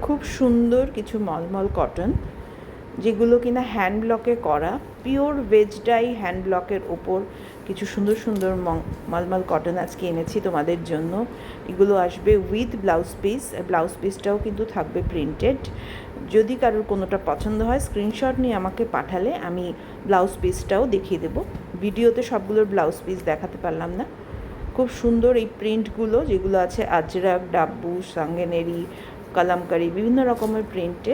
খুব সুন্দর কিছু মলমল কটন, যেগুলো কিনা হ্যান্ড ব্লকে করা, পিওর ভেজ ডাই হ্যান্ড ব্লকের ওপর কিছু সুন্দর সুন্দর মলমল কটন আজকে এনেছি তোমাদের জন্য। এগুলো আসবে উইথ ব্লাউজ পিস, ব্লাউজ পিসটাও কিন্তু থাকবে প্রিন্টেড। যদি কারোর কোনোটা পছন্দ হয় স্ক্রিনশট নিয়ে আমাকে পাঠালে আমি ব্লাউজ পিসটাও দেখিয়ে দেবো। ভিডিওতে সবগুলোর ব্লাউজ পিস দেখাতে পারলাম না। খুব সুন্দর এই প্রিন্টগুলো, যেগুলো আছে আজরাক, ডাব্বু, সাঙ্গেনেরি, কালামকারি, বিভিন্ন রকমের প্রিন্টে।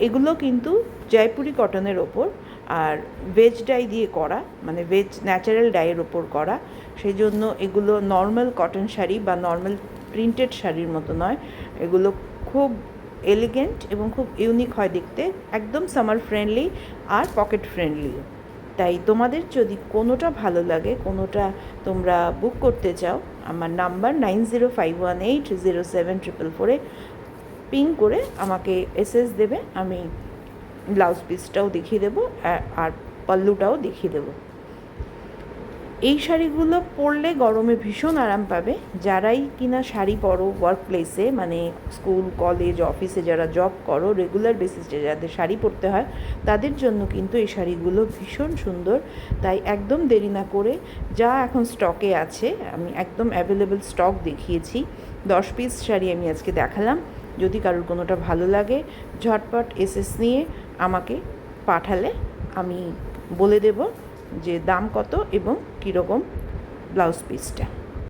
এগুলো কিন্তু জয়পুরি কটনের ওপর আর ভেজ ডাই দিয়ে করা, মানে ভেজ ন্যাচারাল ডাইয়ের ওপর করা। সেই জন্য এগুলো নর্মাল কটন শাড়ি বা নর্মাল প্রিন্টেড শাড়ির মতো নয়। এগুলো খুব এলিগেন্ট এবং খুব ইউনিক হয় দেখতে, একদম সামার ফ্রেন্ডলি আর পকেট ফ্রেন্ডলিও। তাই তোমাদের যদি কোনোটা ভালো লাগে, কোনোটা তোমরা বুক করতে চাও, আমার নাম্বার 9051807444-এ পিং করে আমাকে এসএস দেবে। আমি ব্লাউজ পিসটাও দেখিয়ে দেবো আর পাল্লুটাও দেখিয়ে দেবো। এই শাড়িগুলো পরলে গরমে ভীষণ আরাম পাবে। যারাই কিনা শাড়ি পরো ওয়ার্ক প্লেসে, মানে স্কুল, কলেজ, অফিসে যারা জব করো, রেগুলার বেসিসে যাদের শাড়ি পরতে হয়, তাদের জন্য কিন্তু এই শাড়িগুলো ভীষণ সুন্দর। তাই একদম দেরি না করে, যা এখন স্টকে আছে, আমি একদম অ্যাভেলেবেল স্টক দেখিয়েছি, 10 পিস শাড়ি আমি আজকে দেখালাম। যদি কারোর কোনোটা ভালো লাগে ঝটপট এসএস নিয়ে আমাকে পাঠালে আমি বলে দেব যে দাম কত এবং কীরকম ব্লাউজ পিসটা।